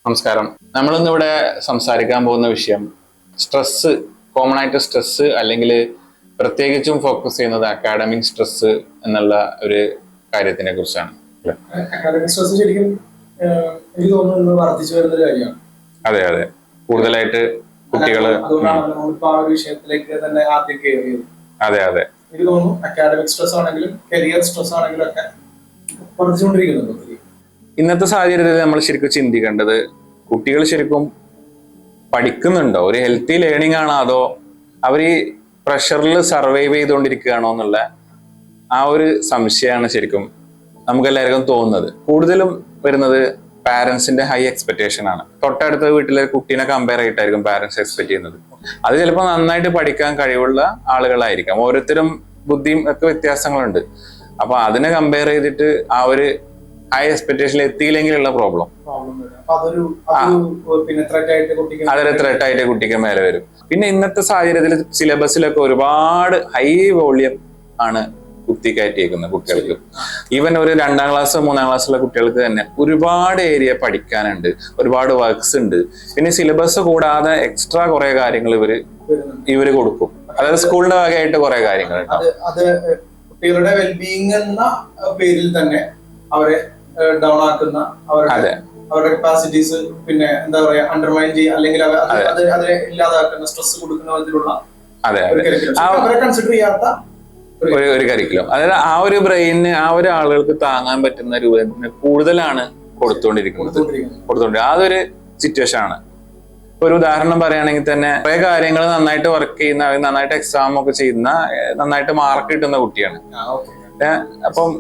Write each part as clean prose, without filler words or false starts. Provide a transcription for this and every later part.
നമസ്കാരം. നമ്മളിന്നിവിടെ സംസാരിക്കാൻ പോകുന്ന വിഷയം സ്ട്രെസ്, കോമൺ ആയിട്ട് സ്ട്രെസ് അല്ലെങ്കിൽ പ്രത്യേകിച്ചും ഫോക്കസ് ചെയ്യുന്നത് അക്കാഡമിക് സ്ട്രെസ് എന്നുള്ള ഒരു കാര്യത്തിനെ കുറിച്ചാണ്. അക്കാഡമിക് സ്ട്രെസ് ശരിക്കും എനിക്ക് തോന്നുന്നു വർദ്ധിച്ചു വരുന്ന കാര്യമാണ്. അതെ അതെ, കൂടുതലായിട്ട് കുട്ടികള് നമ്മളിപ്പോ ആ ഒരു വിഷയത്തിലേക്ക് തന്നെ ആദ്യം കയറിയത്. അതെ അതെ, എനിക്ക് തോന്നുന്നു അക്കാഡമിക് സ്ട്രെസ് ആണെങ്കിലും കരിയർ സ്ട്രെസ് ആണെങ്കിലും ഒക്കെ വർദ്ധിച്ചുകൊണ്ടിരിക്കുന്നുണ്ട്. ഇന്നത്തെ സാഹചര്യത്തിൽ നമ്മൾ ശരിക്കും ചിന്തിക്കേണ്ടത് കുട്ടികൾ ശരിക്കും പഠിക്കുന്നുണ്ടോ, ഒരു ഹെൽത്തി ലേണിംഗ് ആണോ, അതോ അവർ ഈ പ്രഷറിൽ സർവൈവ് ചെയ്തുകൊണ്ടിരിക്കുകയാണോ എന്നുള്ള ആ ഒരു സംശയമാണ് ശരിക്കും നമുക്ക് എല്ലാവർക്കും തോന്നുന്നത്. കൂടുതലും വരുന്നത് പാരന്റ്സിന്റെ ഹൈ എക്സ്പെക്ടേഷൻ ആണ്. തൊട്ടടുത്ത വീട്ടിലെ കുട്ടീനെ കമ്പയർ ആയിട്ടായിരിക്കും പാരന്റ്സ് എക്സ്പെക്ട് ചെയ്യുന്നത്. അത് ചിലപ്പോൾ നന്നായിട്ട് പഠിക്കാൻ കഴിവുള്ള ആളുകളായിരിക്കാം. ഓരോരുത്തരും ബുദ്ധിയും ഒക്കെ വ്യത്യാസങ്ങളുണ്ട്. അപ്പൊ അതിനെ കമ്പയർ ചെയ്തിട്ട് ആ ഒരു ഹൈ എക്സ്പെക്ടേഷനിൽ എത്തിയില്ലെങ്കിലുള്ള പ്രോബ്ലം അതൊരു ത്രെട്ടായിട്ട് കുട്ടിക്ക് മേലെ വരും. പിന്നെ ഇന്നത്തെ സാഹചര്യത്തിൽ സിലബസിലൊക്കെ ഒരുപാട് ഹൈ വോളിയം ആണ് കുത്തിക്കയറ്റിയേക്കുന്നത് കുട്ടികൾക്ക്. ഈവൻ ഒരു 2ാം ക്ലാസ് 3ാം ക്ലാസ്സിലുള്ള കുട്ടികൾക്ക് തന്നെ ഒരുപാട് ഏരിയ പഠിക്കാനുണ്ട്, ഒരുപാട് വർക്ക്സ് ഉണ്ട്. പിന്നെ സിലബസ് കൂടാതെ എക്സ്ട്രാ കുറെ കാര്യങ്ങൾ ഇവര് കൊടുക്കും. അതായത് സ്കൂളിന്റെ ഭാഗമായിട്ട് കുറെ കാര്യങ്ങൾ കുട്ടികളുടെ വെൽബീയിങ് എന്ന പേരിൽ തന്നെ അവരെ ഡൗൺ ആക്കുന്ന അവരുടെ കപ്പാസിറ്റീസ് പിന്നെ എന്താ പറയാ അണ്ടർമൈൻ ചെയ്യുക, അല്ലെങ്കിൽ അതിനെ ഇല്ലാതാക്കുന്ന സ്ട്രെസ് കൊടുക്കുന്ന വിധത്തിലുള്ള അവരെ കൺസിഡർ ചെയ്യാത്ത ഒരു കരിക്കുലം. അതായത് ആ ഒരു ബ്രെയിന് ആ ഒരു ആളുകൾക്ക് താങ്ങാൻ പറ്റുന്ന രൂപത്തിന് കൂടുതലാണ് കൊടുത്തോണ്ടിരിക്കുന്നത്. അതൊരു സിറ്റുവേഷൻ ആണ്. ഒരു ഉദാഹരണം പറയുകയാണെങ്കിൽ തന്നെ കുറെ കാര്യങ്ങൾ നന്നായിട്ട് വർക്ക് ചെയ്യുന്ന, നന്നായിട്ട് എക്സാം ഒക്കെ ചെയ്യുന്ന, നന്നായിട്ട് മാർക്ക് കിട്ടുന്ന കുട്ടിയാണ്. അപ്പം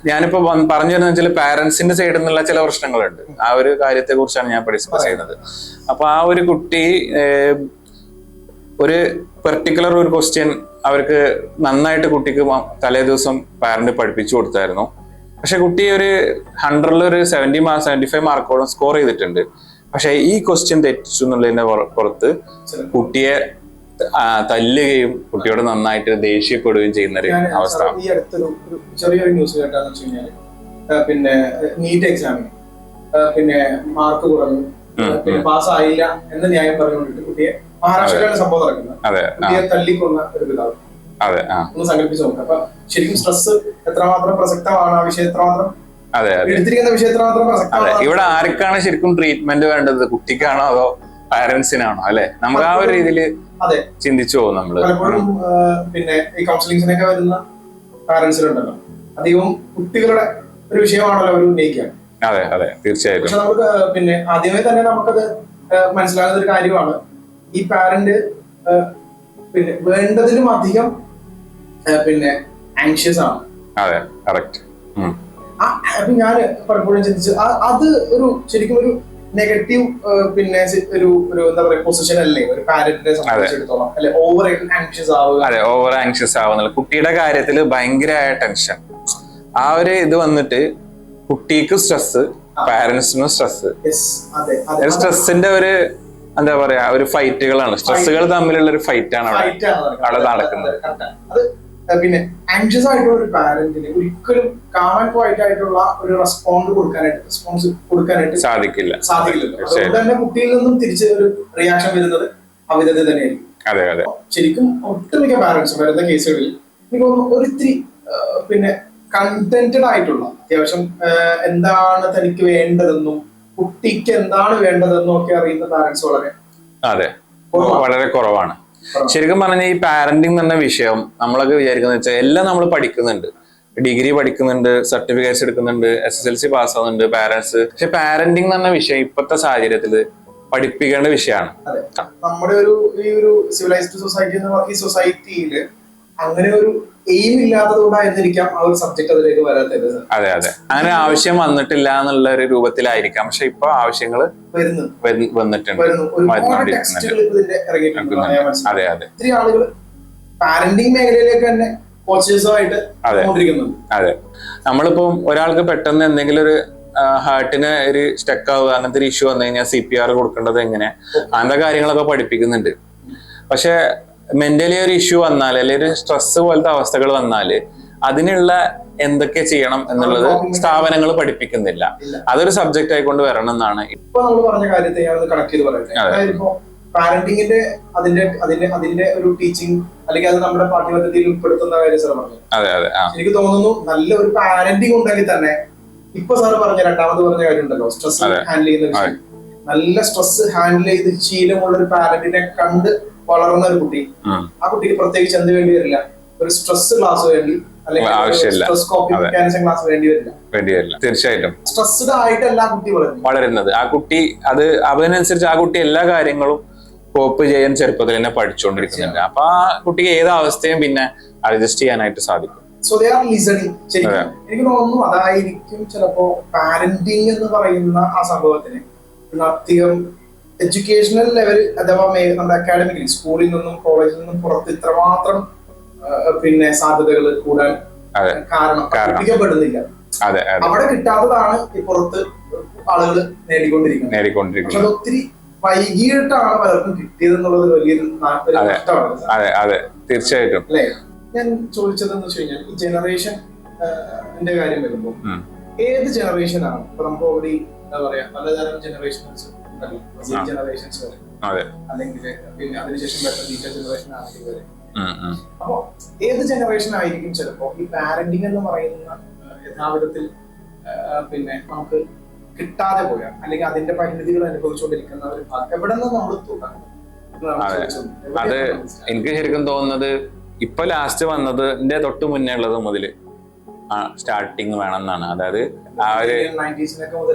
ഞാനിപ്പോ പറഞ്ഞു വരുന്ന വെച്ചാൽ പാരന്റ്സിന്റെ സൈഡിൽ നിന്നുള്ള ചില പ്രശ്നങ്ങളുണ്ട്. ആ ഒരു കാര്യത്തെ കുറിച്ചാണ് ഞാൻ ഡിസ്കസ് ചെയ്യുന്നത്. അപ്പൊ ആ ഒരു കുട്ടി ഒരു പെർട്ടിക്കുലർ ഒരു ക്വസ്റ്റ്യൻ അവർക്ക് നന്നായിട്ട് കുട്ടിക്ക് തലേ ദിവസം പാരന്റ് പഠിപ്പിച്ചു കൊടുത്തായിരുന്നു. പക്ഷെ കുട്ടി ഒരു 100ൽ ഒരു 75 മാർക്കോളം സ്കോർ ചെയ്തിട്ടുണ്ട്. പക്ഷെ ഈ ക്വസ്റ്റ്യൻ തെറ്റിച്ചു എന്നുള്ളതിന്റെ പുറത്ത് കുട്ടിയെ തല്ലുകയും കുട്ടിയോട് നന്നായിട്ട് ദേഷ്യപ്പെടുകയും ചെയ്യുന്ന ഒരു അവസ്ഥ. ഈ അടുത്തൊരു ചെറിയൊരു ന്യൂസ് കേട്ടാന്ന് വെച്ച് കഴിഞ്ഞാല് പിന്നെ നീറ്റ് എക്സാമിന് പിന്നെ മാർക്ക് കുറഞ്ഞു, പിന്നെ പാസ്സായില്ല എന്ന ന്യായം പറഞ്ഞുകൊണ്ടിട്ട് കുട്ടിയെ മഹാരാഷ്ട്രയിലാണ് സംഭവം നടക്കുന്നത്. കുട്ടിയെ തല്ലിക്കൊന്ന ഒരു പിതാവ്. ഒന്ന് സങ്കല്പിച്ച് നോക്കാം. അപ്പൊ ശരിക്കും സ്ട്രെസ് എത്രമാത്രം പ്രസക്തമാണ്, ആ വിഷയം എത്രമാത്രം എടുത്തിരിക്കുന്ന വിഷയം എത്രമാത്രം പ്രസക്തമാണ്. ഇവിടെ ആർക്കാണ് ശരിക്കും ട്രീറ്റ്മെന്റ് വേണ്ടത്, കുട്ടിക്കാണോ അതോ പാരന്റ്സിനാണോ? അല്ലെ, നമുക്ക് ആ ഒരു രീതിയിൽ ചിന്തിച്ചു പോകും നമ്മള്. പലപ്പോഴും പിന്നെ ഈ കൗൺസിലിംഗ്സിനൊക്കെ വരുന്ന പാരന്റ്സിലുണ്ടല്ലോ, അധികവും കുട്ടികളുടെ ഒരു വിഷയമാണല്ലോ അവർ ഉന്നയിക്കുക. അതെ അതെ, തീർച്ചയായിട്ടും. പക്ഷെ നമുക്ക് പിന്നെ ആദ്യമേ തന്നെ നമുക്കത് മനസ്സിലാകുന്ന ഒരു കാര്യമാണ്, ഈ പാരന്റ് പിന്നെ വേണ്ടതിലും അധികം പിന്നെ ആങ്ഷ്യസ് ആണ്. അതെ, കറക്റ്റ്. അപ്പൊ ഞാൻ പലപ്പോഴും ചിന്തിച്ചു അത് ഒരു ശരിക്കും ഒരു നെഗറ്റീവ് പിന്നെ ഒരു എന്താ പറയാ പൊസിഷൻ അല്ലേ ഒരു പാരന്റിനെ സംബന്ധിച്ചിടത്തോളം, അല്ലെ ഓവർ ആങ്ഷ്യസ് ആവുക. അതെ, ഓവർ ആങ്ഷ്യസ് ആവുന്നില്ല. കുട്ടിയുടെ കാര്യത്തിൽ ഭയങ്കരമായ ടെൻഷൻ, ആ ഒരു ഇത് വന്നിട്ട് കുട്ടിക്ക് സ്ട്രെസ്, പാരന്റ്സിനും സ്ട്രെസ്. സ്ട്രെസ്സിന്റെ ഒരു എന്താ പറയാ ഒരു ഫൈറ്റുകളാണ്, സ്ട്രെസ്സുകൾ തമ്മിലുള്ള ഒരു ഫൈറ്റ് ആണ് അവിടെ നടക്കുന്നത്. പിന്നെ ആങ്ഷ്യസ് ആയിട്ടുള്ള ഒരു പാരന്റിന് ഒരിക്കലും കാമൻ പോയിന്റ് ആയിട്ടുള്ള ഒരു റെസ്പോൺസ് കൊടുക്കാനായിട്ട് സാധിക്കില്ല. അതുകൊണ്ട് തന്നെ കുട്ടിയിൽ നിന്നും തിരിച്ച് ഒരു റിയാക്ഷൻ വരുന്നത് അമിതത തന്നെയായിരിക്കും. ശരിക്കും ഒട്ടുമിക്ക പാരന്റ്സും വരുന്ന കേസുകളിൽ എനിക്ക് തോന്നുന്നു ഒരിത്തിരി പിന്നെ കണ്ടന്റഡ് ആയിട്ടുള്ള, അത്യാവശ്യം എന്താണ് തനിക്ക് വേണ്ടതെന്നും കുട്ടിക്ക് എന്താണ് വേണ്ടതെന്നും ഒക്കെ അറിയുന്ന പാരന്റ്സ് വളരെ കുറവാണ്. ശരിക്കും പറഞ്ഞാൽ ഈ പാരന്റിങ് എന്ന വിഷയം നമ്മളൊക്കെ വിചാരിക്കുന്ന വെച്ചാൽ എല്ലാം നമ്മൾ പഠിക്കുന്നുണ്ട്, ഡിഗ്രി പഠിക്കുന്നുണ്ട്, സർട്ടിഫിക്കറ്റ്സ് എടുക്കുന്നുണ്ട്, SSLC പാസ്സാവുന്നുണ്ട് പാരന്റ്സ്. പക്ഷെ പാരന്റിങ് എന്ന വിഷയം ഇപ്പോഴത്തെ സാഹചര്യത്തിൽ പഠിപ്പിക്കേണ്ട വിഷയമാണ്. നമ്മുടെ ഈ ഒരു സിവിലൈസ്ഡ് സൊസൈറ്റി എന്ന് പറഞ്ഞ ഈ സൊസൈറ്റിയിൽ അങ്ങനെ ഒരു എയിം ഇല്ലാത്തതുകൊണ്ടായിരിക്കാം ആ ഒരു സബ്ജക്ട് അതിലേക്ക് വരാത്തത്. അതെ അതെ, അങ്ങനെ ആവശ്യം വന്നിട്ടില്ല എന്നുള്ള ഒരു രൂപത്തിലായിരിക്കാം. പക്ഷെ ഇപ്പൊ ആവശ്യങ്ങൾ വന്നിട്ടുണ്ട്. അതെ അതെ, ഒത്തിരി ആളുകൾ പാരന്റിങ് മേഖലയിലേക്ക് തന്നെ കോച്ചേഴ്സുമായിട്ട് അതെ. നമ്മളിപ്പോ ഒരാൾക്ക് പെട്ടെന്ന് എന്തെങ്കിലും ഒരു ഹാർട്ടിന് ഒരു സ്റ്റക്ക് ആവുക, അങ്ങനത്തെ ഒരു ഇഷ്യൂ വന്നു കഴിഞ്ഞാൽ CPR കൊടുക്കേണ്ടത് എങ്ങനെ, അങ്ങനത്തെ കാര്യങ്ങളൊക്കെ പഠിപ്പിക്കുന്നുണ്ട്. പക്ഷെ മെന്റലി ഒരു ഇഷ്യൂ വന്നാൽ അല്ലെങ്കിൽ ഒരു സ്ട്രെസ് പോലത്തെ അവസ്ഥകൾ വന്നാൽ അതിനുള്ള എന്തൊക്കെ ചെയ്യണം എന്നുള്ളത് സ്ഥാപനങ്ങൾ പഠിപ്പിക്കുന്നില്ല. അതൊരു സബ്ജക്റ്റ് ആയിക്കൊണ്ട് വരണം എന്നാണ്. ഇപ്പൊ നമ്മൾ പറഞ്ഞ കാര്യത്തെ ഞാൻ കണക്ട് ചെയ്ത് പറയട്ടെ. അതായത് ഇപ്പോ പാരന്റിങ്ങിന്റെ അതിന്റെ ഒരു ടീച്ചിങ് അല്ലെങ്കിൽ അത് നമ്മുടെ പാഠ്യപദ്ധതിയിൽ ഉൾപ്പെടുത്തുന്ന കാര്യം സാർ പറഞ്ഞു. എനിക്ക് തോന്നുന്നു നല്ല ഒരു പാരന്റിങ് ഉണ്ടെങ്കിൽ തന്നെ ഇപ്പൊ സാറ് പറഞ്ഞ രണ്ടാമത് പറഞ്ഞ കാര്യം ഉണ്ടല്ലോ, സ്ട്രെസ് ഹാൻഡിൽ ചെയ്യുന്ന വിഷയം. നല്ല സ്ട്രെസ് ഹാൻഡിൽ ചെയ്ത് ശീലമുള്ള ഒരു പാരന്റിനെ കണ്ട് വളർന്ന ഒരു കുട്ടി, ആ കുട്ടിക്ക് പ്രത്യേകിച്ച് എന്ത് വേണ്ടി വരില്ല, ഒരു സ്ട്രെസ് ക്ലാസ് വേണ്ടി അല്ലെങ്കിൽ സ്ട്രെസ് കോപ്പിംഗ് മെക്കാനിസം ക്ലാസ് വേണ്ടി വരില്ല. തീർച്ചയായിട്ടും സ്ട്രെസ്ഡ് ആയിട്ടല്ല കുട്ടി വളരുന്നത്. ആ കുട്ടി അത് അതിനനുസരിച്ച് ആ കുട്ടി എല്ലാ കാര്യങ്ങളും കോപ്പ് ചെയ്യാൻ ചെറുപ്പത്തിൽ തന്നെ പഠിച്ചുകൊണ്ടിരിക്കുന്നുണ്ട്. അപ്പൊ ആ കുട്ടിക്ക് ഏത് അവസ്ഥയും പിന്നെ അഡ്ജസ്റ്റ് ചെയ്യാനായിട്ട് സാധിക്കും. So they are listening. ശരിക്കും എനിക്ക് തോന്നുന്നു അതായിരിക്കും ചിലപ്പോ പാരന്റിങ് എന്ന് പറയുന്ന ആ സംഭവത്തിന് അധികം എഡ്യൂക്കേഷണൽ ലെവൽ അഥവാ നമ്മുടെ അക്കാഡമിക്കലി സ്കൂളിൽ നിന്നും കോളേജിൽ നിന്നും പുറത്ത് ഇത്രമാത്രം പിന്നെ സാധ്യതകൾ കൂടാൻ കാരണം പഠിപ്പിക്കപ്പെടുന്നില്ല. അവിടെ കിട്ടാത്തതാണ് ഈ പുറത്ത് ആളുകൾ നേടിക്കൊണ്ടിരിക്കുന്നത്. പക്ഷെ ഒത്തിരി വൈകിട്ടാണ് പലർക്കും കിട്ടിയത് എന്നുള്ളത് വലിയൊരു നഷ്ടമാണ്. അതെ തീർച്ചയായിട്ടും. അല്ലെ, ഞാൻ ചോദിച്ചതെന്ന് വെച്ച് കഴിഞ്ഞാൽ ഈ ജനറേഷന്റെ കാര്യം വരുമ്പോൾ ഏത് ജനറേഷനാണ് ഇപ്പൊ നമുക്ക് ഓൾറെഡി എന്താ പറയാ പലതരം ജനറേഷൻസ് ജനറേഷൻസ് വരെ, അല്ലെങ്കിൽ പിന്നെ അതിനുശേഷം ടീച്ചർ ജനറേഷൻ ആണെങ്കിൽ വരെ. അപ്പൊ ഏത് ജനറേഷൻ ആയിരിക്കും ചിലപ്പോ ഈ പാരന്റിങ് എന്ന് പറയുന്ന യഥാവിധത്തിൽ പിന്നെ നമുക്ക് കിട്ടാതെ പോയാ അല്ലെങ്കിൽ അതിന്റെ പരിമിതികൾ അനുഭവിച്ചുകൊണ്ടിരിക്കുന്ന ഒരു എവിടെ നിന്ന് നമ്മൾ തുടങ്ങും? അത് എനിക്ക് ശരിക്കും തോന്നുന്നത് ഇപ്പൊ ലാസ്റ്റ് വന്നതിന്റെ തൊട്ട് മുന്നേ ഉള്ളത് മുതല് സ്റ്റാർട്ടിങ് വേണം എന്നാണ്. അതായത് ആ ഒരു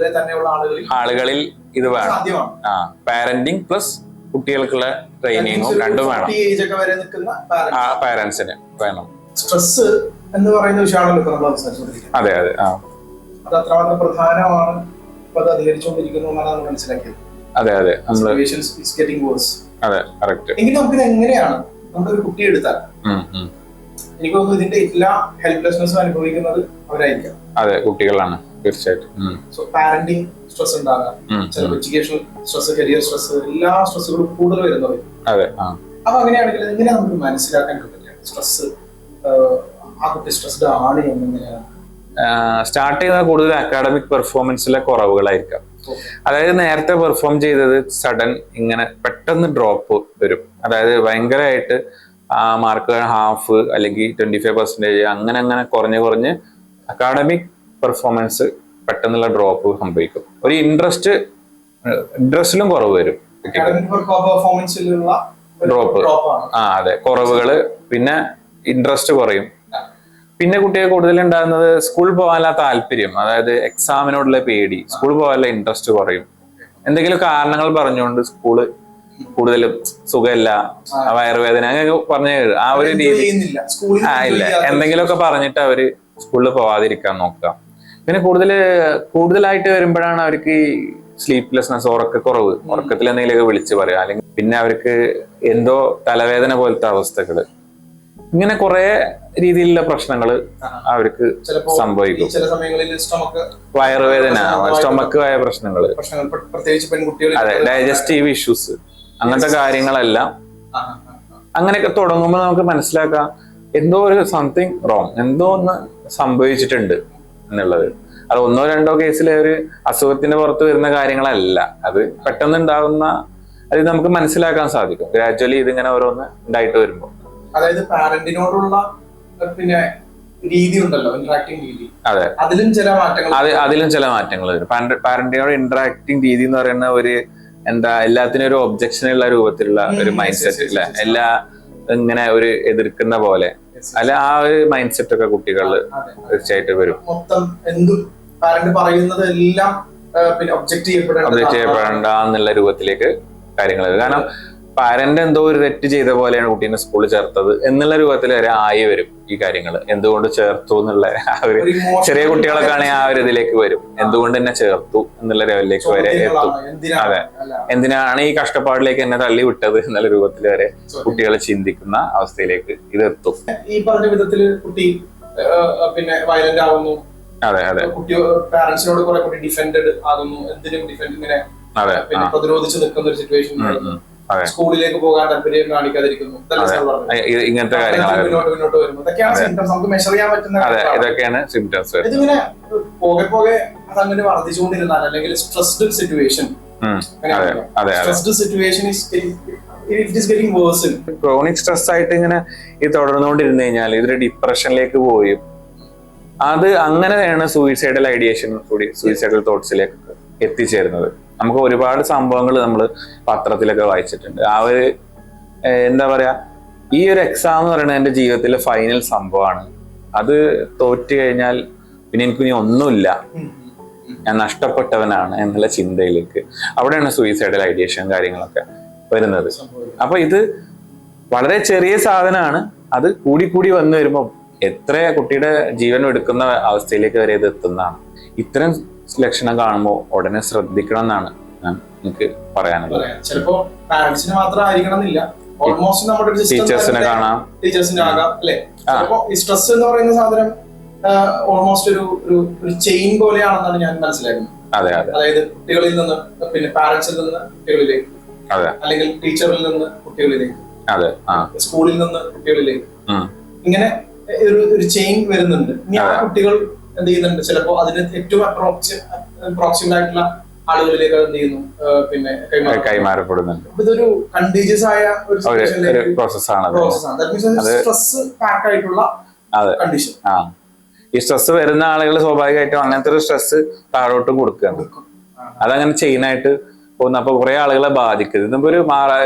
ആളുകളിൽ ഇത് വേണം. പാരന്റിങ് പ്ലസ് കുട്ടികൾക്കുള്ള ട്രെയിനിങ്ങും രണ്ടും വേണം. പാരന്റ്സിന് വേണം. സ്ട്രെസ് എന്ന് പറയുന്ന വിഷയമാണല്ലോ ഇപ്പൊ നമ്മൾ സംസാരിച്ചുകൊണ്ടിരിക്കുന്നത്. അതെ അത് അത്രമാത്രം പ്രധാനമാണ്. അത് അധികരിച്ചുകൊണ്ടിരിക്കുന്നു എന്നാണ് മനസ്സിലാക്കിയത്. അതെ എങ്കിൽ നമുക്കിത് എങ്ങനെയാണ് നമ്മുടെ ഒരു കുട്ടിയെ എടുത്താൽ എനിക്ക് തോന്നുന്നു ഇതിന്റെ എല്ലാ ഹെൽപ്ലെസ്നെസ്സും അനുഭവിക്കുന്നത് അവരായിരിക്കാം. അതെ, കുട്ടികളാണ് തീർച്ചയായിട്ടും. സോ പാരന്റിങ് സ്ട്രെസ് ഉണ്ടാകാം, ചിലപ്പോൾ എഡ്യൂക്കേഷണൽ സ്ട്രെസ്, കരിയർ സ്ട്രെസ്, എല്ലാ സ്ട്രെസ്സുകളും കൂടുതൽ വരുന്നവർ. അപ്പൊ അങ്ങനെയാണെങ്കിൽ എങ്ങനെ നമുക്ക് മനസ്സിലാക്കാൻ പറ്റില്ല സ്ട്രെസ് ആ കുട്ടി സ്ട്രെസ്ഡ് ആണ് എന്നെങ്ങനെയാണ്? സ്റ്റാർട്ട് ചെയ്യുന്ന കൂടുതൽ അക്കാഡമിക് പെർഫോമൻസിലെ കുറവുകളായിരിക്കാം. അതായത് നേരത്തെ പെർഫോം ചെയ്തത് സഡൻ ഇങ്ങനെ പെട്ടെന്ന് ഡ്രോപ്പ് വരും. അതായത് ഭയങ്കരമായിട്ട് ആ മാർക്ക് ഹാഫ് അല്ലെങ്കിൽ 25% അങ്ങനെ കുറഞ്ഞ് അക്കാഡമിക് പെർഫോമൻസ് പെട്ടെന്നുള്ള ഡ്രോപ്പ് സംഭവിക്കും. ഒരു ഇൻട്രസ്റ്റിലും കുറവ് വരും. ഡ്രോപ്പ് അതെ, കുറവുകള്. പിന്നെ ഇൻട്രസ്റ്റ് കുറയും. പിന്നെ കുട്ടികൾ കൂടുതൽ ഉണ്ടാകുന്നത് സ്കൂളിൽ പോകാനുള്ള താല്പര്യം, അതായത് എക്സാമിനോടുള്ള പേടി, സ്കൂളിൽ പോകാനുള്ള ഇൻട്രസ്റ്റ് കുറയും. എന്തെങ്കിലും കാരണങ്ങൾ പറഞ്ഞുകൊണ്ട് സ്കൂള് കൂടുതലും സുഖമില്ല, വയറുവേദന അങ്ങനെ പറഞ്ഞ ആ ഒരു രീതി ഇല്ല, എന്തെങ്കിലുമൊക്കെ പറഞ്ഞിട്ട് അവര് സ്കൂളിൽ പോവാതിരിക്കാൻ നോക്കുക. പിന്നെ കൂടുതലായിട്ട് വരുമ്പോഴാണ് അവർക്ക് ഈ സ്ലീപ്ലെസ്നെസ്, ഉറക്കക്കുറവ്, ഉറക്കത്തിൽ എന്തെങ്കിലുമൊക്കെ വിളിച്ച് പറയുക, അല്ലെങ്കിൽ പിന്നെ അവർക്ക് എന്തോ തലവേദന പോലത്തെ അവസ്ഥകള്, ഇങ്ങനെ കുറെ രീതിയിലുള്ള പ്രശ്നങ്ങൾ അവർക്ക് സംഭവിക്കും. വയറുവേദന, സ്റ്റൊമക്ക് ആയ പ്രശ്നങ്ങള്, അതെ, ഡൈജസ്റ്റീവ് ഇഷ്യൂസ്, അങ്ങനത്തെ കാര്യങ്ങളെല്ലാം അങ്ങനെയൊക്കെ തുടങ്ങുമ്പോൾ നമുക്ക് മനസ്സിലാക്കാം എന്തോ ഒരു സംതിങ് റോങ്, എന്തോ ഒന്ന് സംഭവിച്ചിട്ടുണ്ട് എന്നുള്ളത്. അത് ഒന്നോ രണ്ടോ കേസിലെ ഒരു അസുഖത്തിന്റെ പുറത്ത് വരുന്ന കാര്യങ്ങളല്ല, അത് പെട്ടെന്ന് ഉണ്ടാകുന്ന, അത് നമുക്ക് മനസ്സിലാക്കാൻ സാധിക്കും ഗ്രാജുവലി ഇതിങ്ങനെ ഓരോന്ന് ഉണ്ടായിട്ട് വരുമ്പോൾ. അതായത് പാരന്റിനോടുള്ള പിന്നെ രീതി ഉണ്ടല്ലോ, ഇന്ററാക്ടിങ് രീതി, അതെ, അതിലും ചില മാറ്റങ്ങൾ വരും. പാരന്റിനോട് ഇന്ററാക്ടിങ് രീതി എന്ന് പറയുന്ന ഒരു എല്ലാത്തിനും ഒരു ഒബ്ജക്ഷൻ ഉള്ള രൂപത്തിലുള്ള ഒരു മൈൻഡ് സെറ്റ് ഇല്ല, എല്ലാ ഇങ്ങനെ ഒരു എതിർക്കുന്ന പോലെ അല്ല, ആ ഒരു മൈൻഡ് സെറ്റ് ഒക്കെ കുട്ടികളിൽ തീർച്ചയായിട്ടും വരും. മൊത്തം എന്തും പാരന്റ് പറയുന്നത് എല്ലാം പിന്നെ ഒബ്ജക്റ്റ് ചെയ്യപ്പെടേണ്ട എന്നുള്ള രൂപത്തിലേക്ക് കാര്യങ്ങൾ വരും. കാരണം പാരന്റ് എന്തോ ഒരു തെറ്റ് ചെയ്ത പോലെയാണ് കുട്ടീനെ സ്കൂളിൽ ചേർത്തത് എന്നുള്ള രൂപത്തിൽ വരെ ആയി വരും ഈ കാര്യങ്ങൾ. എന്തുകൊണ്ട് ചേർത്തു എന്നുള്ള ആ ഒരു, ചെറിയ കുട്ടികളൊക്കെ ആണെങ്കിൽ ആ ഒരു ഇതിലേക്ക് വരും, എന്തുകൊണ്ട് എന്നെ ചേർത്തു എന്നുള്ള ലെവലിലേക്ക് വരെ എത്തും. അതെ, എന്തിനാണ് ഈ കഷ്ടപ്പാടിലേക്ക് എന്നെ തള്ളി വിട്ടത് എന്നുള്ള രൂപത്തിൽ വരെ കുട്ടികൾ ചിന്തിക്കുന്ന അവസ്ഥയിലേക്ക് ഇത് എത്തും. ഈ പറഞ്ഞ വിധത്തിൽ കുട്ടി പിന്നെ വയലന്റ് ആവുന്നു. അതെ, കുട്ടി പാരന്റ്സിനോട് കുറെ കൂടി ഡിഫെൻഡഡ് ആകുന്നു, എന്തിനും ഡിഫെൻഡ് ഇങ്ങനെ പ്രതിരോധിച്ച് നിൽക്കുന്ന ഒരു സിറ്റുവേഷൻ. സ്കൂളിലേക്ക് പോകാൻ താല്പര്യം കാണിക്കാതിരിക്കുന്നു, ഇങ്ങനത്തെ മുന്നോട്ട് വരുന്നു, ഇതൊക്കെയാണ് സിംറ്റംസ് നമുക്ക് മെഷർ ചെയ്യാൻ പറ്റുന്ന. ഇതൊക്കെയാണ് സിംറ്റംസ്. ഇതിങ്ങനെ പോകെ പോകെ അതങ്ങനെ വർദ്ധിച്ചുകൊണ്ടിരുന്നാൽ അല്ലെങ്കിൽ സ്ട്രെസ്ഡ് സിറ്റുവേഷൻ, ക്രോണിക് സ്ട്രെസ് ആയിട്ട് ഇങ്ങനെ ഇത് തുടർന്നുകൊണ്ടിരുന്നു കഴിഞ്ഞാൽ ഇതൊരു ഡിപ്രഷനിലേക്ക് പോയി അത് അങ്ങനെയാണ് സൂയിസൈഡൽ ഐഡിയേഷൻ കൂടി സൂയിസൈഡൽ തോട്ട്സിലേക്ക് എത്തിച്ചേരുന്നത്. നമുക്ക് ഒരുപാട് സംഭവങ്ങൾ നമ്മൾ പത്രത്തിലൊക്കെ വായിച്ചിട്ടുണ്ട്. ആ ഒരു എന്താ പറയാ, ഈ ഒരു എക്സാം എന്ന് പറയുന്നത് എൻ്റെ ജീവിതത്തിലെ ഫൈനൽ സംഭവമാണ്, അത് തോറ്റു കഴിഞ്ഞാൽ പിന്നെ എനിക്ക് ഇനി ഒന്നുമില്ല, ഞാൻ നഷ്ടപ്പെട്ടവനാണ് എന്നുള്ള ചിന്തയിലേക്ക് അവിടെയാണ് സൂയിസൈഡൽ ഐഡിയേഷൻ കാര്യങ്ങളൊക്കെ വരുന്നത്. അപ്പൊ ഇത് വളരെ ചെറിയ സാധനമാണ്, അത് കൂടി കൂടി വന്നു വരുമ്പോൾ എത്ര കുട്ടിയുടെ ജീവൻ എടുക്കുന്ന അവസ്ഥയിലേക്ക് വരെ ഇത് എത്തുന്നതാണ്. ഇത്തരം ലക്ഷണം കാണുമ്പോൾ ഉടനെ ശ്രദ്ധിക്കണം എന്നാണ് എനിക്ക് പറയാനുള്ളത്. ചിലപ്പോ പാരന്റ്സിന് മാത്രം ആയിരിക്കണമെന്നില്ല, ഓൾമോസ്റ്റ് നമ്മുടെ ടീച്ചേഴ്സിനെ കാണാം, ടീച്ചേഴ്സിനെ ആകാം അല്ലെ. ഈ സ്ട്രെസ് എന്ന് പറയുന്ന സാധനം ഓൾമോസ്റ്റ് ഒരു ചെയിൻ പോലെയാണെന്നാണ് ഞാൻ മനസ്സിലാക്കുന്നത്. അതായത് കുട്ടികളിൽ നിന്ന് പിന്നെ പാരന്റ്സിൽ നിന്ന് കുട്ടികളിലേക്ക്, അല്ലെങ്കിൽ ടീച്ചറിൽ നിന്ന് കുട്ടികളിലേക്ക്, സ്കൂളിൽ നിന്ന് കുട്ടികളിലേക്ക്, ഇങ്ങനെ ഒരു ചെയിൻ വരുന്നുണ്ട്. ഇനി ആ കുട്ടികൾ എന്ത് ചെയ്യുന്നുണ്ട്, ചിലപ്പോ അതിന് ഏറ്റവും അപ്രോക്സിമേറ്റ് ആയിട്ടുള്ള ആളുകളിലേക്ക് എന്ത് ചെയ്യുന്നു, പിന്നെ കൈമാറപ്പെടുന്നുണ്ട്. ഇതൊരു കണ്ടീജിയസ് ആയ ഒരു പ്രോസസ്സാണ്. സ്ട്രെസ് പാക്ക് ആയിട്ടുള്ള കണ്ടീഷൻ. ഈ സ്ട്രെസ് വരുന്ന ആളുകൾ സ്വാഭാവികമായിട്ടും അങ്ങനത്തെ ഒരു സ്ട്രെസ് താഴോട്ട് കൊടുക്കുകയാണ്. അതങ്ങനെ ചെയിനായിട്ട് പോകുന്നു. അപ്പൊ കുറെ ആളുകളെ ബാധിക്കുന്നത് ഇതിപ്പോ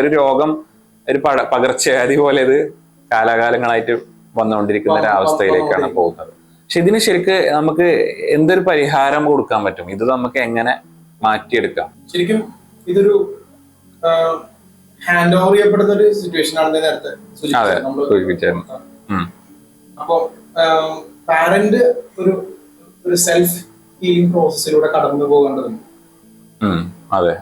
ഒരു രോഗം, ഒരു പകർച്ചവ്യാധി പോലെ ഇത് കാലാകാലങ്ങളായിട്ട് വന്നുകൊണ്ടിരിക്കുന്ന ഒരു അവസ്ഥയിലേക്കാണ് പോകുന്നത്. പക്ഷെ ഇതിന് ശരിക്ക് നമുക്ക് എന്തൊരു പരിഹാരം കൊടുക്കാൻ പറ്റും? ഇത് നമുക്ക് എങ്ങനെ മാറ്റിയെടുക്കാം? ശരിക്കും ഇതൊരു ഹാൻഡ് ഓവർ ചെയ്യപ്പെടുന്ന ഒരു സിറ്റുവേഷൻ ആണെന്ന് നേരത്തെ സൂചിപ്പിച്ചായിരുന്നു. അപ്പൊ പാരന്റ് ഒരു സെൽഫ് ഹീലിംഗ് പ്രോസസ്സിലൂടെ കടന്നു പോകേണ്ടതുണ്ട്. അതെ,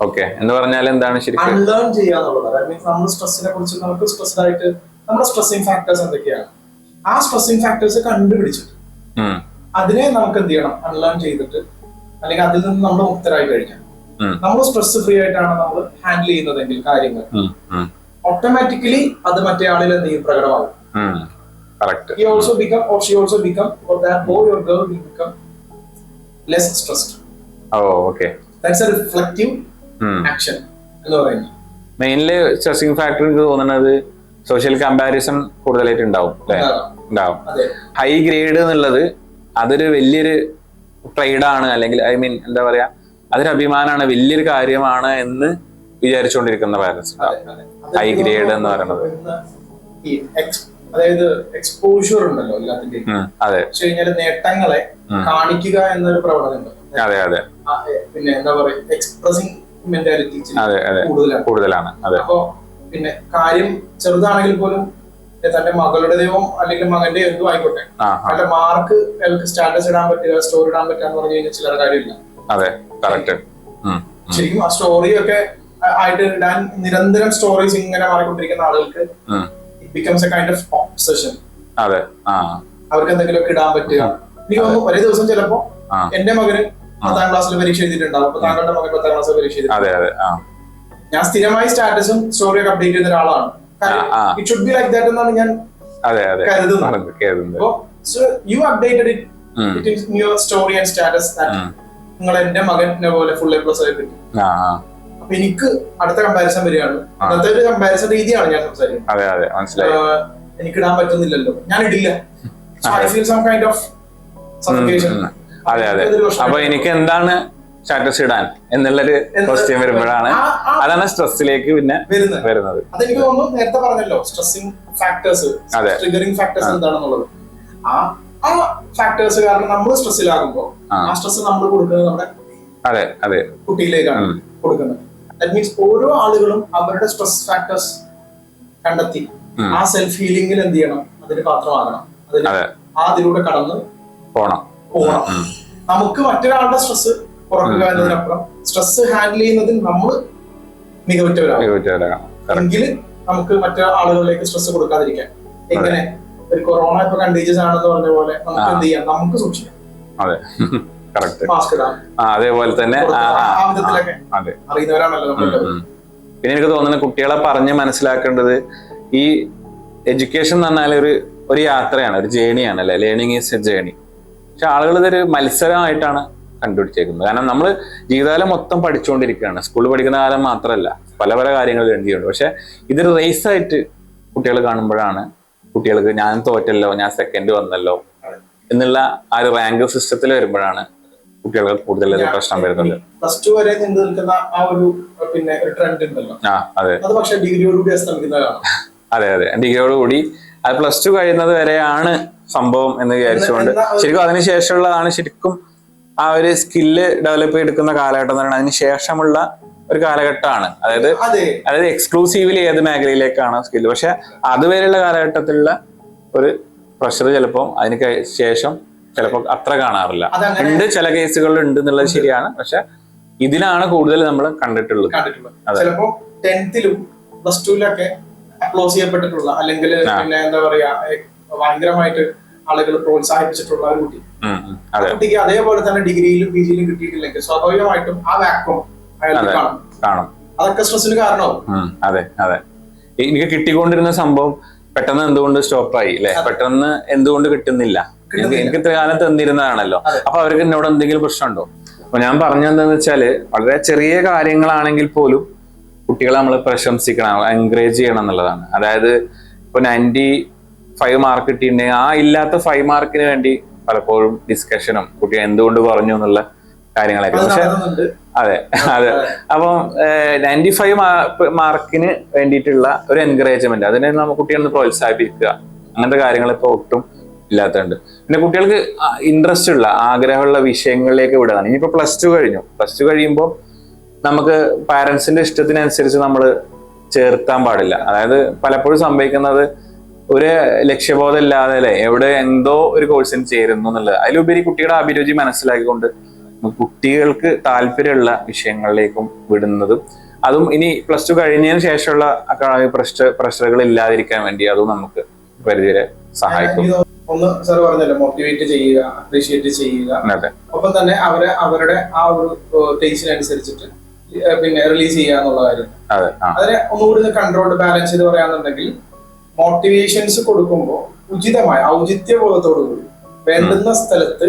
ഓക്കെ. എന്ന് പറഞ്ഞാൽ എന്താണ് ശരിക്കും അൺലേൺ ചെയ്യാന്നുള്ളത്. മീൻസ് നമ്മൾ സ്ട്രെസ്സിനെ കുറിച്ച് നമുക്ക് സ്ട്രെസ്ഡ് ആയിട്ട് നമ്മുടെ സ്ട്രെസ്സിങ് ഫാക്ടേഴ്സ് എന്തൊക്കെയാണ്, ആ സ്ട്രെസ്സിങ് ഫാക്ടേഴ്സ് കണ്ടുപിടിച്ചിട്ട് അതിനെ നമുക്ക് എന്ത് ചെയ്യണം, അൺലേൺ ചെയ്തിട്ട്, അല്ലെങ്കിൽ അതിൽ നിന്ന് നമ്മൾ മുക്തരായി കഴിഞ്ഞാൽ നമ്മൾ സ്ട്രെസ് ഫ്രീ ആയിട്ടാണ് നമ്മൾ ഹാൻഡിൽ ചെയ്യുന്നതെങ്കിൽ കാര്യങ്ങൾ ഓട്ടോമാറ്റിക്കലി അത് മറ്റേ ആളിൽ എന്ത് ചെയ്യും, പ്രകടമാകും. He also become, or she also become, or that boy or girl will become less stressed. Okay. That's a reflective action എന്ന് പറയുന്നത്. മെയിൻലി സ്ട്രെസ്സിംഗ് ഫാക്ടർ എനിക്ക് തോന്നുന്നത് സോഷ്യൽ കമ്പാരിസൺ കൂടുതലായിട്ട് ഉണ്ടാവും. ഹൈ ഗ്രേഡ് എന്നുള്ളത് അതൊരു വലിയൊരു ട്രേഡാണ്, അല്ലെങ്കിൽ ഐ മീൻ എന്താ പറയാ, അതൊരു അഭിമാനമാണ്, വലിയൊരു കാര്യമാണ് എന്ന് വിചാരിച്ചുകൊണ്ടിരിക്കുന്ന പാരന്റ്സ്. ഹൈ ഗ്രേഡ് എന്ന് പറയുന്നത് അതായത് എക്സ്പോഷർ ഉണ്ടല്ലോ എല്ലാത്തിന്റെയും. പക്ഷെ കഴിഞ്ഞാൽ നേട്ടങ്ങളെ കാണിക്കുക എന്നൊരു പ്രവണത ഉണ്ട്. പിന്നെ എന്താ പറയാ, എക്സ്പ്രസിംഗ് മെന്റാലിറ്റി കൂടുതലാണ്. അപ്പോ പിന്നെ കാര്യം ചെറുതാണെങ്കിൽ പോലും തന്റെ മകളുടെയോ അല്ലെങ്കിൽ മകന്റെ എന്തോ ആയിക്കോട്ടെ, അവരുടെ മാർക്ക് അയാൾക്ക് സ്റ്റാറ്റസ് ഇടാൻ പറ്റുക, സ്റ്റോറി ഇടാൻ പറ്റുക പറഞ്ഞു കഴിഞ്ഞാൽ ചിലർ കാര്യമില്ല. ശരിക്കും ആ സ്റ്റോറി ഒക്കെ ആയിട്ട് ഇടാൻ നിരന്തരം സ്റ്റോറീസ് ഇങ്ങനെ മാറിക്കൊണ്ടിരിക്കുന്ന ആളുകൾക്ക് becomes a kind of obsession. അവർക്ക് എന്തെങ്കിലുമൊക്കെ ഇടാൻ പറ്റുക. എനിക്ക് തോന്നുന്നു ഒരേ ദിവസം ചിലപ്പോ എന്റെ മകന് 10ാം ക്ലാസ്സിൽ പരീക്ഷ എഴുതിയിട്ടുണ്ടാവും, അപ്പൊ താങ്കളുടെ മകൻ 10ാം ക്ലാസ്സിൽ പരീക്ഷ എഴുതിയിട്ടുണ്ടാവും. ഞാൻ സ്ഥിരമായി സ്റ്റാറ്റസും സ്റ്റോറിയൊക്കെ അപ്ഡേറ്റ് ചെയ്യുന്ന ഒരാളാണ്. It should be like that എന്നാണ് ഞാൻ കരുതുന്നത്. So you updated it in your story and status that നിങ്ങൾ എന്റെ മകനെ പോലെ ഫുൾ A+ ആയി കിട്ടും. അപ്പൊ എനിക്ക് അടുത്ത കമ്പാരിസൺ വരികയാണ്. അങ്ങനത്തെ ഒരു കമ്പാരിസൺ രീതിയാണ് ഞാൻ സംസാരിക്കുന്നത്. എനിക്ക് ഇടാൻ പറ്റുന്നില്ലല്ലോ, ഞാൻ ഇടില്ല. അപ്പൊ എനിക്ക് എന്താണ് സ്റ്റാറ്റസ് ഇടാൻ എന്നുള്ളൊരു ക്വസ്റ്റ്യൻ വരുമ്പോഴാണ് അതാണ് സ്ട്രെസ്സിലേക്ക് പിന്നെ വരുന്നത്. അതെനിക്ക് തോന്നുന്നു നേരത്തെ പറഞ്ഞല്ലോ, സ്ട്രെസ്സിംഗ് ഫാക്ടേഴ്സ്, ട്രിഗറിംഗ് ഫാക്ടേഴ്സ് എന്താണെന്നുള്ളത്. ആ ഫാക്ടേഴ്സ് കാരണം നമ്മൾ സ്ട്രെസ്സിലാകുമ്പോൾ ആ സ്ട്രെസ് നമ്മൾ കൊടുക്കുന്നത് നമ്മുടെ കുട്ടിയിലേക്കാണ് കൊടുക്കുന്നത്. ദാറ്റ് മീൻസ് ഓരോ ആളുകളും അവരുടെ സ്ട്രെസ് ഫാക്ടേഴ്സ് കണ്ടെത്തി ആ സെൽഫ് ഹീലിംഗിൽ എന്ത് ചെയ്യണം, അതിന് പാത്രമാകണം. അതിലൂടെ കടന്ന് പോണം. നമുക്ക് മറ്റൊരാളുടെ സ്ട്രെസ് കുറക്കുക എന്നതിനപ്പുറം സ്ട്രെസ് ഹാൻഡിൽ ചെയ്യുന്നതിൽ നമ്മൾ മികവുറ്റവരാണ്. എങ്കിൽ നമുക്ക് മറ്റു ആളുകളിലേക്ക് സ്ട്രെസ് കൊടുക്കാതിരിക്കാൻ. എങ്ങനെ ഒരു കൊറോണ ഇപ്പൊ കണ്ടീജിയസ് ആണെന്ന് പറഞ്ഞ പോലെ നമുക്ക് എന്ത് ചെയ്യാം, നമുക്ക് സൂക്ഷിക്കാം. മാസ്ക് ഇടാം. അതേപോലെ തന്നെ ആ വിധത്തിലൊക്കെ അറിയുന്നവരാണല്ലോ നമ്മളെല്ലാവരും. പിന്നെ എനിക്ക് തോന്നുന്നത് കുട്ടികളെ പറഞ്ഞ് മനസ്സിലാക്കേണ്ടത് ഈ എഡ്യൂക്കേഷൻ എന്ന് പറഞ്ഞാൽ ഒരു യാത്രയാണ്, ഒരു ജേണിയാണ് അല്ലെ. Learning is A journey. പക്ഷെ ആളുകൾ ഇതൊരു മത്സരമായിട്ടാണ് കണ്ടുപിടിച്ചേക്കുന്നത്. കാരണം നമ്മൾ ജീവിതകാലം മൊത്തം പഠിച്ചുകൊണ്ടിരിക്കുകയാണ്. സ്കൂളിൽ പഠിക്കുന്ന കാലം മാത്രമല്ല, പല പല കാര്യങ്ങൾ വേണ്ടിയുണ്ട്. പക്ഷെ ഇതൊരു റേസ് ആയിട്ട് കുട്ടികൾ കാണുമ്പോഴാണ് കുട്ടികൾക്ക് ഞാൻ തോറ്റല്ലോ, ഞാൻ സെക്കൻഡ് വന്നല്ലോ എന്നുള്ള ആ ഒരു റാങ്ക് സിസ്റ്റത്തിൽ വരുമ്പോഴാണ് കുട്ടികൾക്ക് കൂടുതൽ പ്രശ്നം വരുന്നത്. +2 വരെ നീണ്ടു നിൽക്കുന്ന ആ ഒരു പിന്നെ ഒരു ട്രെൻഡ് ഉണ്ടല്ലോ. അതെ, അത് പക്ഷേ ഡിഗ്രിയോടുകൂടി അസ്തമിക്കുന്നതാണ്. അതെ അതെ, ഡിഗ്രിയോടുകൂടി അത് +2 കഴിയുന്നത് വരെയാണ് സംഭവം എന്ന് വിചാരിച്ചുകൊണ്ട് ശരിക്കും അതിനുശേഷമുള്ളതാണ് ശരിക്കും ആ ഒരു സ്കില്ല് ഡെവലപ്പ് ചെയ്തെടുക്കുന്ന കാലഘട്ടം എന്ന് പറയുന്നത്. അതിനുശേഷമുള്ള ഒരു കാലഘട്ടമാണ്. അതായത് എക്സ്ക്ലൂസീവ്ലി ഏത് മേഖലയിലേക്കാണ് സ്കില്ല്. പക്ഷെ അതുവരെയുള്ള കാലഘട്ടത്തിലുള്ള ഒരു പ്രഷർ ചിലപ്പോൾ അതിന് ശേഷം ചിലപ്പോൾ അത്ര കാണാറില്ല. ഉണ്ട്, ചില കേസുകളിൽ ഉണ്ട് എന്നുള്ളത് ശരിയാണ്. പക്ഷെ ഇതിലാണ് കൂടുതൽ നമ്മൾ കണ്ടിട്ടുള്ളത്. ചിലപ്പോ 10th-ലും +2-ലൊക്കെ അപ്ലോസ് ചെയ്യപ്പെട്ടിട്ടുള്ള അല്ലെങ്കിൽ പിന്നെ എന്താ പറയാ ഭയങ്കരമായിട്ട് ആളുകൾ പ്രോത്സാഹിപ്പിച്ചിട്ടുള്ള ഒരു കുട്ടി, കുട്ടിക്ക് അതേപോലെ തന്നെ ഡിഗ്രിയിലും PG-യിലും കിട്ടിയിട്ടില്ലെങ്കിൽ സ്വാഭാവികമായിട്ടും ആ വാക്വം അയാൾക്ക് കാണും. അതൊക്കെ സ്ട്രെസ്സിന് കാരണമാവും. അതെ അതെ, എനിക്ക് കിട്ടിക്കൊണ്ടിരുന്ന സംഭവം പെട്ടെന്ന് എന്തുകൊണ്ട് സ്റ്റോപ്പായി അല്ലെ, പെട്ടെന്ന് എന്തുകൊണ്ട് കിട്ടുന്നില്ല, എനിക്ക് ഇത്ര കാലം തന്നിരുന്നതാണല്ലോ. അപ്പൊ അവർക്ക് എന്നോട് എന്തെങ്കിലും പ്രശ്നമുണ്ടോ? അപ്പൊ ഞാൻ പറഞ്ഞതെന്ന് വെച്ചാല് വളരെ ചെറിയ കാര്യങ്ങളാണെങ്കിൽ പോലും കുട്ടികളെ നമ്മൾ പ്രശംസിക്കണം, എൻകറേജ് ചെയ്യണം എന്നുള്ളതാണ്. അതായത് ഇപ്പൊ 95 മാർക്ക് കിട്ടിയിട്ടുണ്ടെങ്കിൽ ആ ഇല്ലാത്ത 5 മാർക്കിന് വേണ്ടി പലപ്പോഴും ഡിസ്കഷനും കുട്ടി എന്തുകൊണ്ട് കുറഞ്ഞു എന്നുള്ള കാര്യങ്ങളൊക്കെ. പക്ഷെ അതെ അതെ, അപ്പം 95 മാർക്കിന് വേണ്ടിയിട്ടുള്ള ഒരു എൻകറേജ്മെന്റ്, അതിനെ നമ്മൾ കുട്ടികളെ പ്രോത്സാഹിപ്പിക്കുക, അങ്ങനത്തെ കാര്യങ്ങൾ ഇപ്പൊ ഒട്ടും ഇല്ലാത്തതുണ്ട്. പിന്നെ കുട്ടികൾക്ക് ഇൻട്രസ്റ്റ് ഉള്ള ആഗ്രഹമുള്ള വിഷയങ്ങളിലേക്ക് വിടുകയാണ്. ഇനിയിപ്പോ +2 കഴിഞ്ഞു, +2 കഴിയുമ്പോൾ നമുക്ക് പാരന്റ്സിന്റെ ഇഷ്ടത്തിനനുസരിച്ച് നമ്മൾ ചേർത്താൻ പാടില്ല. അതായത് പലപ്പോഴും സംഭവിക്കുന്നത് ഒരു ലക്ഷ്യബോധം ഇല്ലാതെ അല്ലെ എവിടെ എന്തോ ഒരു കോഴ്സിന് ചേരുന്നു എന്നുള്ളത്. അതിലുപരി കുട്ടിയുടെ അഭിരുചി മനസ്സിലാക്കിക്കൊണ്ട് കുട്ടികൾക്ക് താല്പര്യമുള്ള വിഷയങ്ങളിലേക്കും വിടുന്നതും, അതും ഇനി +2 കഴിഞ്ഞതിന് ശേഷമുള്ള അക്കാഡമിക് പ്രഷറുകൾ ഇല്ലാതിരിക്കാൻ വേണ്ടി അതും നമുക്ക് പരിധിവരെ സഹായിക്കും. ഒന്ന് സാർ പറഞ്ഞല്ലോ, മോട്ടിവേറ്റ് ചെയ്യുക, അപ്രീഷിയേറ്റ് ചെയ്യുക, ഒപ്പം തന്നെ അവരുടെ ആ ഒരു ടേസ്റ്റിനനുസരിച്ചിട്ട് പിന്നെ റിലീസ് ചെയ്യുക എന്നുള്ള കാര്യം. അതിനെ ഒന്നുകൂടി കൺട്രോൾഡ് ബാലൻസ് ചെയ്ത് പറയാന്നുണ്ടെങ്കിൽ മോട്ടിവേഷൻസ് കൊടുക്കുമ്പോൾ ഉചിതമായ ഔചിത്യബോധത്തോടു കൂടി വേണ്ടുന്ന സ്ഥലത്ത്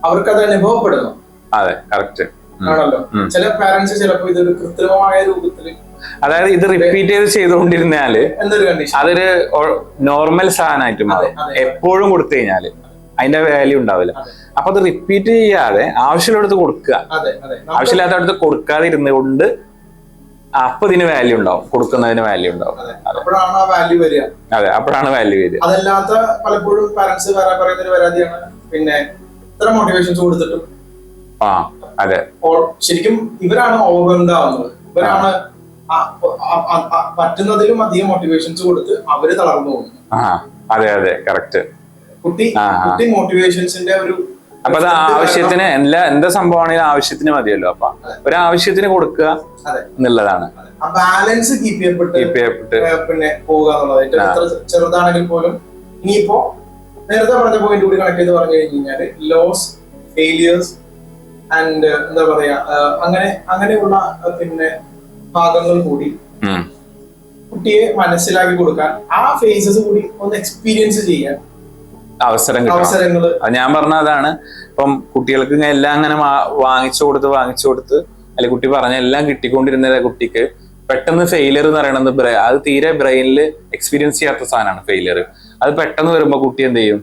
അവർക്കത് അനുഭവപ്പെടണം. അതെ, കറക്റ്റ് ആണല്ലോ. ചില പാരന്റ്സ് ചിലപ്പോ ഇതൊരു കൃത്രിമമായ രൂപത്തില്, അതായത് ഇത് റിപ്പീറ്റ് ചെയ്തുകൊണ്ടിരുന്നാല് അതൊരു നോർമൽ സാധനമായിട്ട് മാറും. എപ്പോഴും കൊടുത്തു കഴിഞ്ഞാല് അതിന്റെ വാല്യൂ ഉണ്ടാവില്ല. അപ്പൊ അത് റിപ്പീറ്റ് ചെയ്യാതെ ആവശ്യമുള്ളടത്ത് കൊടുക്കുക, ആവശ്യമില്ലാത്തടത്ത് കൊടുക്കാതെ ഇരുന്നുകൊണ്ട് അപ്പൊ ഇതിന് വാല്യൂ ഉണ്ടാവും, കൊടുക്കുന്നതിന് വാല്യൂ ഉണ്ടാവും. അപ്പോഴാണ് വാല്യൂ വരിക. അതെ, അപ്പോഴാണ് വാല്യൂ വരിക. അതല്ലാത്ത പലപ്പോഴും പാരന്റ്സ് പറയുന്ന ഒരു പരാതിയാണ്, പിന്നെ ഇത്ര മോട്ടിവേഷൻസ് കൊടുത്തിട്ടും അതെ ശരിക്കും ഇവരാണ് ഓവർവെൽഡ് ആവുന്നത്. ഇവരാണ് പറ്റുന്നതിലും അധികം മോട്ടിവേഷൻസ് കൊടുത്ത് അവര് തളർന്നു പോകുന്നു. അതെ അതെ, കറക്റ്റ്. കുട്ടി മോട്ടിവേഷൻസിന്റെ ഒരു അപ്പൊ അത് ആവശ്യത്തിന് എന്താ സംഭവമാണെങ്കിലും ആവശ്യത്തിന് മതിയല്ലോ. അപ്പൊ ഒരു ആവശ്യത്തിന് കൊടുക്കുക എന്നുള്ളതാണ്. ബാലൻസ് കീപ്പ് ചെയ്യപ്പെട്ട് പിന്നെ പോവുക എന്നുള്ളത് എത്ര ചെറുതാണെങ്കിൽ പോലും. ഇനിയിപ്പോ നേരത്തെ പറഞ്ഞ പോയിന്റ് കൂടി കണക്ട് ചെയ്ത് പറഞ്ഞു കഴിഞ്ഞാൽ ലോസ്, ഫെയിലിയേഴ്സ് ആൻഡ് എന്താ പറയാ അങ്ങനെയുള്ള പിന്നെ ഭാഗങ്ങൾ കൂടി കുട്ടിയെ മനസ്സിലാക്കി കൊടുക്കാൻ, ആ ഫേസസ് കൂടി ഒന്ന് എക്സ്പീരിയൻസ് ചെയ്യാൻ അവസരങ്ങൾ. ഞാൻ പറഞ്ഞ അതാണ്. ഇപ്പം കുട്ടികൾക്ക് എല്ലാം അങ്ങനെ വാങ്ങിച്ചു കൊടുത്ത് അല്ലെങ്കിൽ കുട്ടി പറഞ്ഞ എല്ലാം കിട്ടിക്കൊണ്ടിരുന്ന കുട്ടിക്ക് പെട്ടെന്ന് ഫെയിലിയർ എന്ന് പറയുന്നത് അത് തീരെ ബ്രെയിനിൽ എക്സ്പീരിയൻസ് ചെയ്യാത്ത സാധനമാണ് ഫെയിലിയർ. അത് പെട്ടെന്ന് വരുമ്പോ കുട്ടി എന്ത് ചെയ്യും,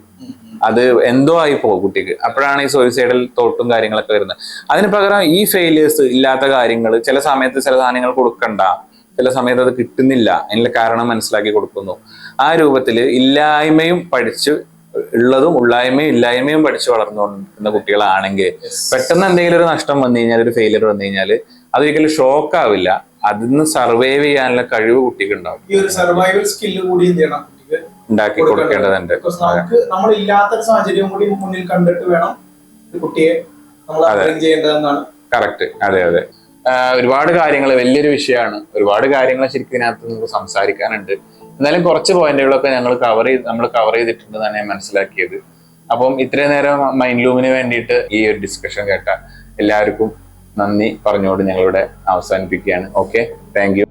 അത് എന്തോ ആയി പോകും കുട്ടിക്ക്. അപ്പോഴാണ് ഈ സൂയിസൈഡൽ തോട്ടും കാര്യങ്ങളൊക്കെ വരുന്നത്. അതിന് പകരം ഈ ഫെയിലിയേഴ്സ് ഇല്ലാത്ത കാര്യങ്ങൾ, ചില സമയത്ത് ചില സാധനങ്ങൾ കൊടുക്കണ്ട, ചില സമയത്ത് അത് കിട്ടുന്നില്ല, അതിനുള്ള കാരണം മനസ്സിലാക്കി കൊടുക്കുന്നു. ആ രൂപത്തിൽ ഇല്ലായ്മയും പഠിച്ച് ഉള്ളതും ഇല്ലായ്മയും പഠിച്ച് വളർന്നുകൊണ്ടിരുന്ന കുട്ടികളാണെങ്കിൽ പെട്ടെന്ന് എന്തെങ്കിലും ഒരു നഷ്ടം വന്നു കഴിഞ്ഞാൽ, ഒരു ഫെയിലിയർ വന്നു കഴിഞ്ഞാൽ അതൊരിക്കലും ഷോക്ക് ആവില്ല. അതിന്ന് സർവൈവ് ചെയ്യാനുള്ള കഴിവ് കുട്ടിക്ക് ഉണ്ടാവും. ഈ ഒരു സർവൈവൽ സ്കില്ല് കൂടി ഉണ്ടാക്കി കൊടുക്കേണ്ടതുണ്ട്. നമ്മളില്ലാത്തൊരു സാഹചര്യം കൂടി മുന്നിൽ കണ്ടിട്ട് വേണം കുട്ടിയെ ചെയ്യേണ്ടതെന്നാണ്. കറക്റ്റ്. അതെ അതെ, ഒരുപാട് കാര്യങ്ങൾ, വലിയൊരു വിഷയമാണ്. ഒരുപാട് കാര്യങ്ങൾ ശരിക്കും ഇതിനകത്ത് നമുക്ക് സംസാരിക്കാനുണ്ട്. എന്നാലും കുറച്ച് പോയിന്റുകളൊക്കെ നമ്മൾ കവർ ചെയ്തിട്ടുണ്ടെന്നാണ് ഞാൻ മനസ്സിലാക്കിയത്. അപ്പം ഇത്രയും നേരം മൈൻഡ്ലൂമിന് വേണ്ടിയിട്ട് ഈ ഒരു ഡിസ്കഷൻ കേട്ട എല്ലാവർക്കും നന്ദി പറഞ്ഞുകൊണ്ട് ഞങ്ങളിവിടെ അവസാനിപ്പിക്കുകയാണ്. Okay, thank you.